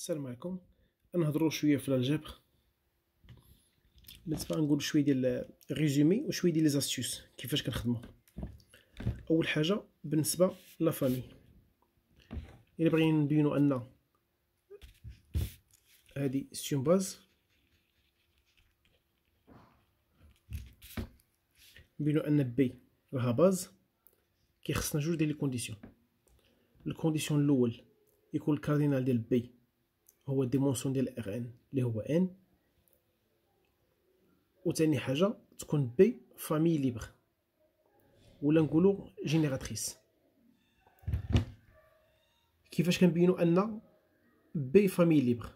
السلام عليكم. نهضروا شويه في الجبر. بالنسبه نقول شويه ديال ريزومي وشويه ديال لي زاستيوس كيفاش كنخدموا. اول حاجه بالنسبه لا فامي، الا بغينا نبينوا ان هذه ستون باز، نبينوا ان بي راها باز، كيخصنا جوج ديال لي كونديسيون. الكونديسيون الاول يكون الكاردينال ديال بي هو الديمونسيون ديال ار ان اللي هو ان، وثاني حاجه تكون بي فامي ليبر ولا نقولوا جينيراتريس. كيفاش كنبينوا ان بي فامي ليبر؟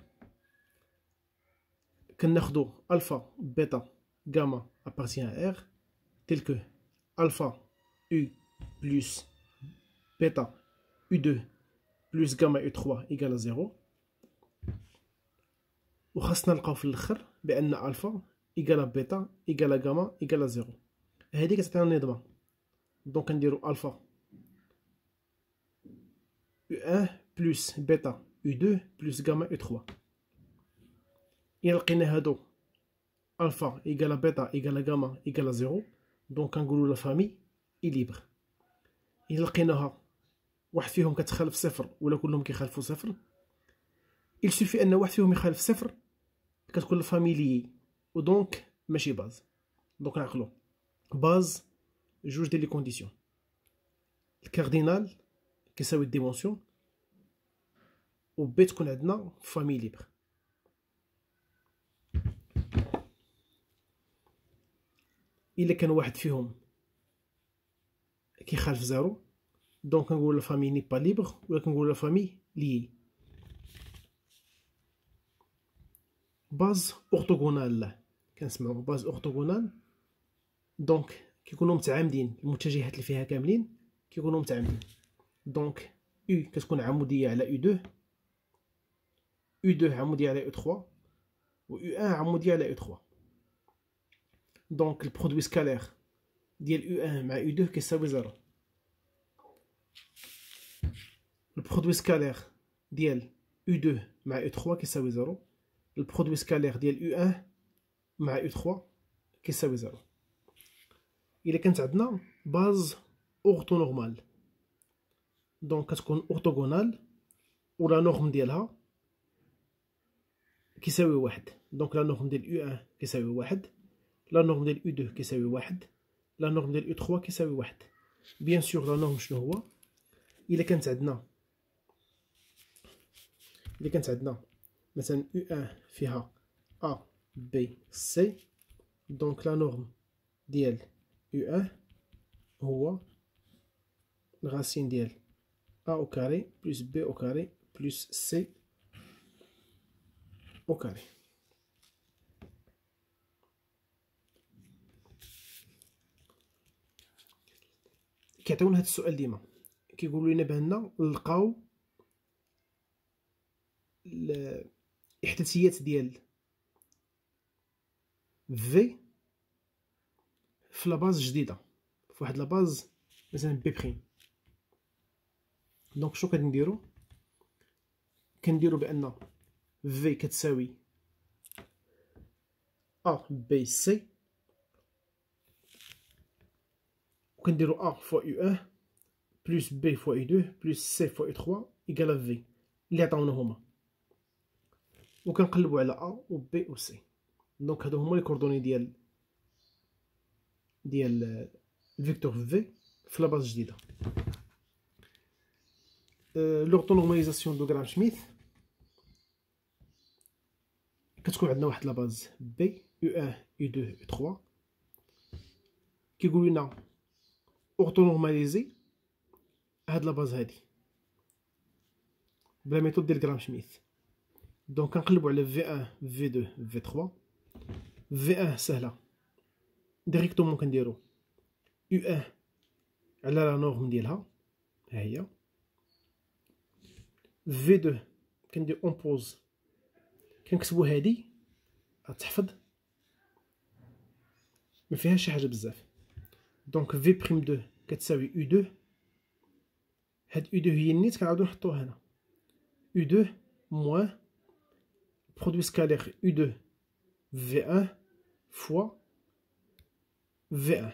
كناخدو الفا بيتا غاما appartient à R tel que alpha U plus bêta U2 plus gamma U3 égale à 0. وخاصنا نلقاو في الاخر بان الفا ايكالا بيتا ايكالا غاما ايكالا 0. هذه كتعطينا النظمه. دونك كنديرو الفا U1 plus بيتا U2 plus gamma U3. إلا لقينا هادو الفا ايكالا بيتا ايكالا غاما ايكالا 0، دونك كنقولوا لا فامي اي ليبر. إلا لقيناها واحد فيهم كتخالف صفر ولا كلهم كيخالفوا صفر، il suffit ان واحد فيهم يخالف صفر كتكون الفامي لي، ودونك ماشي باز. دونك نعقلو باز جوج ديال لي كونديسيون، الكاردينال كيساوي الديمونسيون، و بي تكون عندنا فامي ليبر. الا كان واحد فيهم كيخالف زيرو، دونك كنقول لا فامي ني با ليبر ولا كنقول لا فامي لي. باز اورتوغونال، لا كنسمعوا باز اورتوغونال، دونك كيكونوا متعامدين، المتجهات اللي فيها كاملين كيكونوا متعامدين. دونك U كتكون عموديه على U2، U2 عموديه على U3، و U1 عموديه على U3. دونك البرودوي سكالير ديال U1 مع U2 كيساوي 0. البرودوي سكالير ديال U2 مع U3 كيساوي 0. البرودوي سكالير ديال U1 مع U3 كيساوي 0. إلا كانت عندنا باز اورتو نورمال، دونك كتكون اورتوغونال ولا نورم ديالها كيساوي واحد. دونك لا نورم ديال U1 كيساوي واحد، لا نورم ديال U2 كيساوي واحد، لا نورم ديال U3 كيساوي واحد. بيان سور لا نورم شنو هو؟ إلا كانت عندنا مثلا U1 فيها A B C، دونك لا نورم ديال U1 هو الغاسين ديال A au carré plus B au carré plus C au carré. كيعطيونا هاد السؤال ديما، كيقولوا لنا بأننا نلقاو الاحداثيات ديال في في لاباز جديده، في واحد لاباز مثلا بي بريم. دونك شنو كنديرو بان في كتساوي ا بي سي، وكنديرو ا فوا U1 بلس بي فوا U2 بلس سي فوا U3 ايكالا في اللي عطاونا هما، وكنقلبوا على ا و بي و سي. دونك هادو هما لي كوردوني ديال الفيكتور في لاباز جديده. لورتونورماليزاسيون دو غرام شميث، كتكون عندنا واحد لاباز بي U1 U2 U3، كيقول لنا اورتونورماليزي هاد لاباز هادي بلا ميثود ديال غرام شميث. دونك كنقلبوا على V1 V2 V3. V1 سهله ديريكتومون كنديرو U1 على لا نورم ديالها ها هي، V2 كندير اونبوز كنكتبو هادي غتحفظ ما فيهاش شي حاجه بزاف. دونك في بريم 2 كتساوي U2، هاد U2 هي النيت كنعاودو نحطوه هنا، U2 موان produit scalaire U2 V1 fois V1.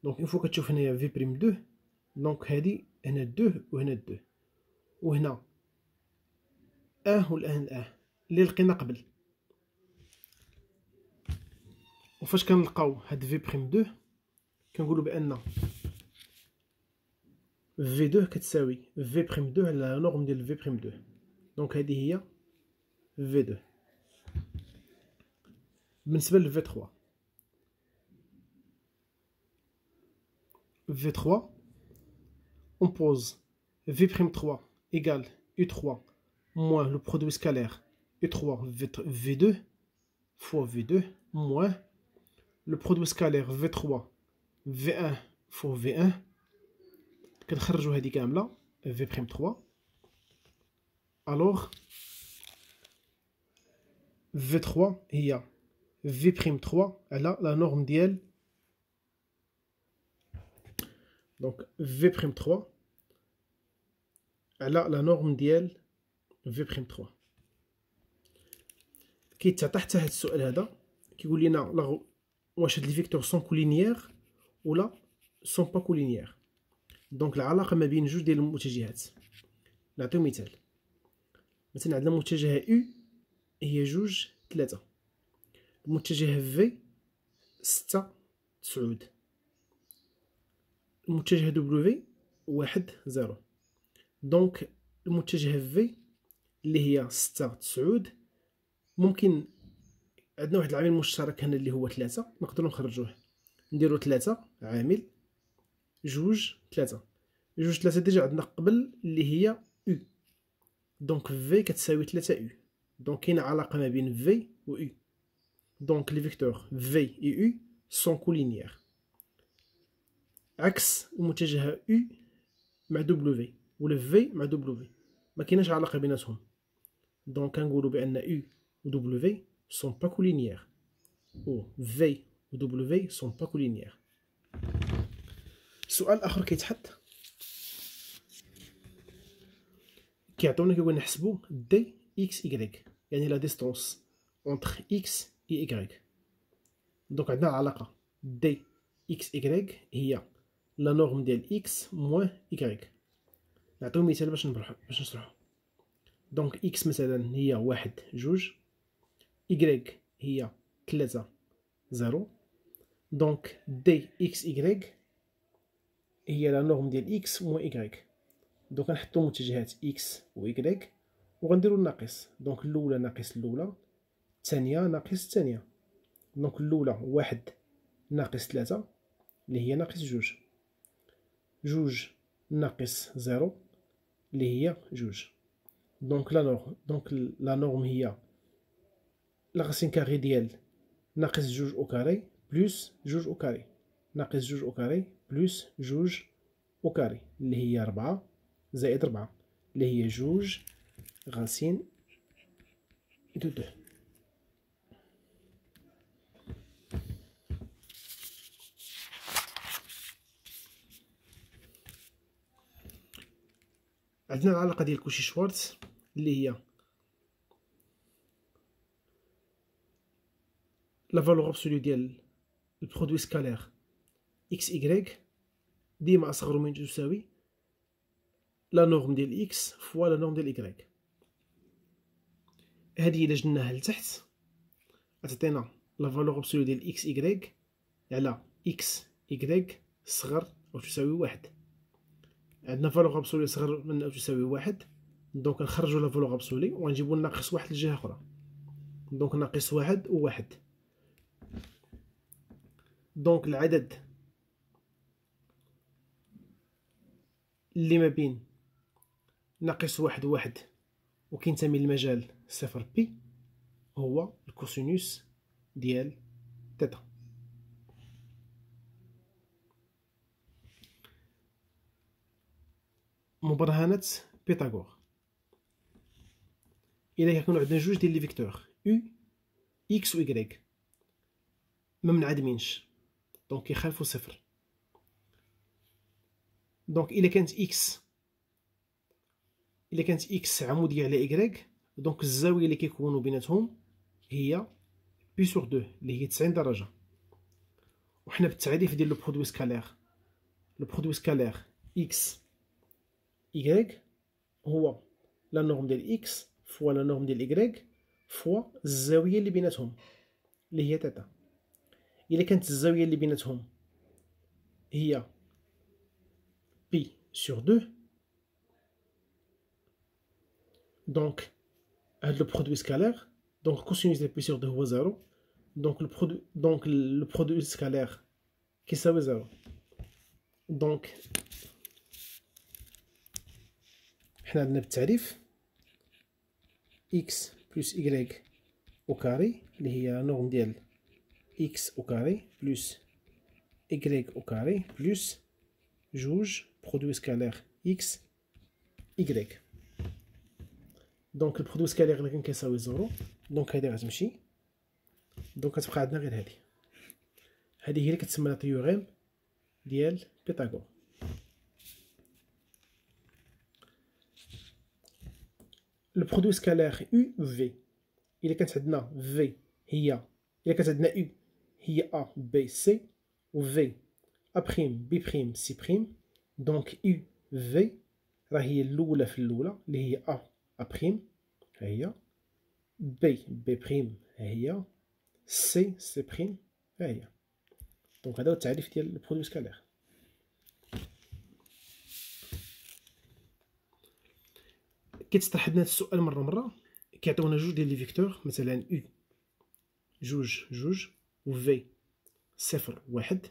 دونك اون فوا كتشوف هنايا في بريم 2 دونك هادي هنا 2 وهنا 2 وهنا والان اللي لقينا قبل. وفاش كنلقاو هاد في بريم 2 كنقولوا بان في 2 كتساوي في بريم 2 على لا نورم ديال في بريم 2. دونك هذه هي في 2. بالنسبه لفي 3 on pose V'3 égale U3 moins le produit scalaire U3 V2 fois V2 moins le produit scalaire V3 V1 fois V1. كنخرجوا هذه كامله V'3 alors V3 هي V'3 على la norme ديال donc V'3 على لا نورم ديال V'3. كيتعطى حتى هاد السؤال هذا كيقول لنا واش هاد لي فيكتور سون كولينيير ولا سون با كولينيير. دونك العلاقه ما بين جوج ديال المتجهات. نعطيو مثال. مثلا عندنا متجهه U هي 2 3 المتجهه V 6 9 المتجه W 1 0. دونك المتجه V اللي هي 6 9 ممكن عندنا واحد العامل مشترك هنا اللي هو 3 نقدروا نخرجوه نديرو 3 عامل 2 3 2 3 ديجا عندنا قبل اللي هي U. دونك V كتساوي 3 U. دونك كاينه علاقه ما بين V و U. دونك لي فيكتور V et U sont collinéaires. عكس المتجه U مع W ولا V مع W ما كايناش علاقه بيناتهم. دونك كنقولوا بان U و W sont pas collinéaires و V و W sont pas collinéaires. سؤال اخر كيتحط كيعطيونا كيقول نحسبوا دي اكس اي يعني لا ديستونس اونتر اكس اي ايكغيك. دونك عندنا علاقه دي اكس ايكغيك هي لا نورم ديال اكس موان ايكغيك. نعطيو مثال باش نشرحو. دونك اكس مثلا هي 1 2 ايكغيك هي 3 0. دونك دي اكس ايكغيك هي لا نورم ديال اكس موان ايكغيك. دونك نحطو متجهات اكس و ايكغيك وغنديرو الناقص. دونك الاولى ناقص الاولى الثانيه ناقص الثانيه. دونك الاولى 1 ناقص 3 اللي هي ناقص 2 2 ناقص 0 اللي هي 2. دونك لا نورم هي لا راسين كاري ديال ناقص 2 او كاري بلس 2 او كاري ناقص 2 او كاري بلس 2 او كاري اللي هي 4 زائد 4 اللي هي 2 راسين دو 2. عندنا العلاقه ديال كوشي شوارتز اللي هي لا فالور ابسولو ديال البرودوي سكالير اكس ايكغيك ديما اصغر من تساوي لا نورم ديال اكس فوا لا نورم ديال ايكغيك. هذه الا جبناها لتحت غتعطينا لا فالور ابسولو ديال اكس ايكغيك على اكس ايكغيك صغر او تساوي 1. عندنا فالور ابسولي صغر من او تساوي 1. دونك نخرجوا لا فالور ابسولي ونجيبو ناقص 1 لجهه اخرى. دونك ناقص 1 و 1. دونك العدد اللي ما بين ناقص 1 و 1 وكينتمي للمجال صفر بي هو الكوسينوس ديال تيتا. مبرهنة بيثاغور. إلا يكونوا عندنا جوج ديال لي فيكتور U X و Y ما منعدمينش دونك كيخالفوا صفر. دونك إلا كانت X عمودية على Y دونك الزاويه اللي كيكونوا بيناتهم هي بي سور 2 اللي هي 90 درجه. وحنا بالتعريف ديال لو برودوي سكالير، لو برودوي سكالير اكس y هو لا نورم ديال اكس فوا لا نورم ديال y فوا الزاويه اللي بيناتهم اللي هي تيتا. الا كانت الزاويه اللي بيناتهم هي بي سور 2 دونك هاد لو برودوي سكالير دونك كوسينوس ديال بي سور 2 هو 0 دونك لو برودوي سكالير كيساوي 0. دونك حنا عندنا بالتعريف x بلس y او كاري اللي هي نورم ديال x او كاري بلس y او كاري بلس جوج برودوي سكالير x y. دونك البرودوي سكالير اللي كان كيساوي 0 دونك هادي غتمشي، دونك كتبقى عندنا غير هادي هي اللي كتسمى لا تيوريم ديال بيثاغور. لو برودوي سكالير يو في الا كانت عندنا في هي الا كانت عندنا يو هي ا بي سي و في ا بريم بي بريم سي بريم، دونك يو في راه هي الاولى في الاولى اللي هي ا بريم ها هي، بي بريم ها هي، سي بريم ها هي. دونك هذا هو التعريف ديال البرودوي سكالير. كيتطرح لنا هذا السؤال مره كيعطيونا جوج ديال لي فيكتور مثلا يو جوج و في 0 1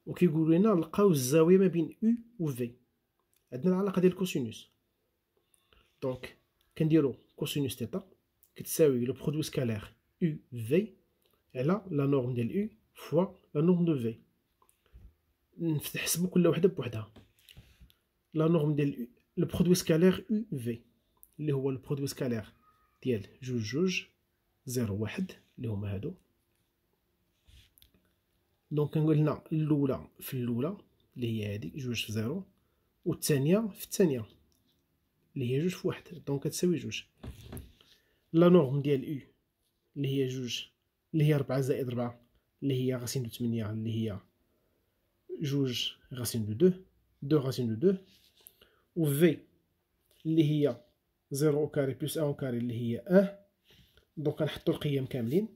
وكيقولوا لنا لقاو الزاويه ما بين يو و في. عندنا العلاقه ديال الكوسينوس، دونك كنديرو كوسينوس تيتا كتساوي لو برودوي سكالير يو في على لا نورم ديال يو فوا لا نورم دو في. نحسبو كل وحده بوحدها. لا نورم ديال لو برودوي سكالير يو في اللي هو البرودوي سكالير ديال جوج 0 1 اللي هما هادو. دونك كنقول لنا الاولى في الاولى اللي هي هادي جوج في 0 والثانيه في الثانيه اللي هي جوج في 1 دونك كتساوي جوج. لا نورم ديال يو اللي هي جوج اللي هي 4 زائد 4 اللي هي غاسين دو 8 اللي هي جوج غاسين دو 2 غاسين دو 2 و في اللي هي 0 او كاري بلس 1 او كاري اللي هي 1. دونك كنحطو القيم كاملين.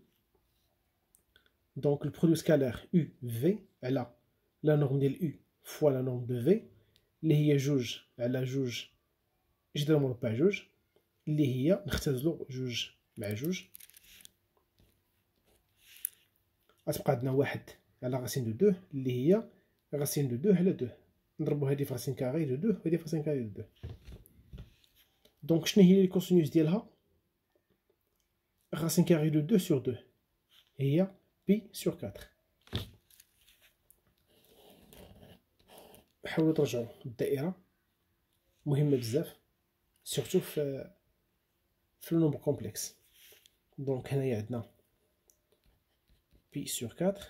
دونك البرودوي سكالير يو في على لا نورم ديال يو فوا لا نورم دو في اللي هي جوج على جوج جذر مربع جوج اللي هي نختزلو جوج مع جوج غتبقى عندنا واحد على غاسين دو 2 اللي هي غاسين دو 2 على 2 نضربو هادي في غاسين كاري دو 2 وهادي في غاسين كاري دو 2. دونك شنو هي الكوسينوس ديالها؟ غاسين كاري دو 2 سور 2 هي بي سور 4. حاولوا ترجعوا الدائره مهمه بزاف سورتو في النومبر كومبلكس. دونك هنايا عندنا بي سور 4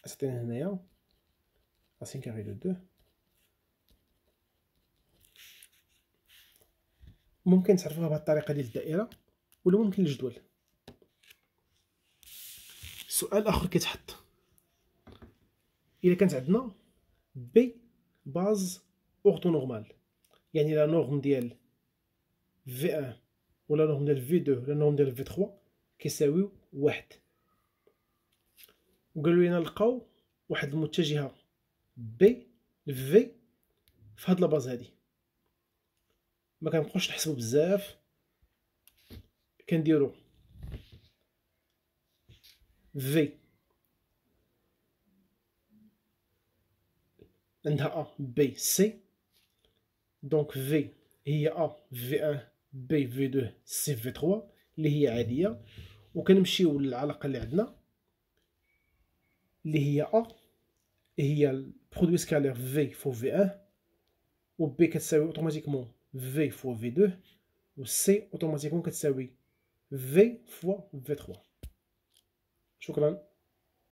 غتعطينا هنايا غاسين كاري دو 2. ممكن تعرفوها بهاد الطريقه ديال الدائره ولا ممكن الجدول. سؤال اخر كيتحط الا كانت عندنا بي باز اورتو نورمال يعني لا نورم ديال في 1 ولا نورم ديال في 2 ولا نورم ديال في 3 كيساويو واحد، وقالوا لنا لقاو واحد المتجهه بي في هاد لاباز هادي. ما كنبقاوش نحسبو بزاف، كنديرو في عندها ا بي سي دونك في هي ا في 1 بي في 2 سي في 3 اللي هي عاديه، وكنمشيو للعلاقه اللي عندنا اللي هي ا هي البرودوي سكالير في فوا في 1 و بي كتساوي اوتوماتيكمون في فوا في 2 و سي اوتوماتيكمون كتساوي في فوا في 3. شكرا.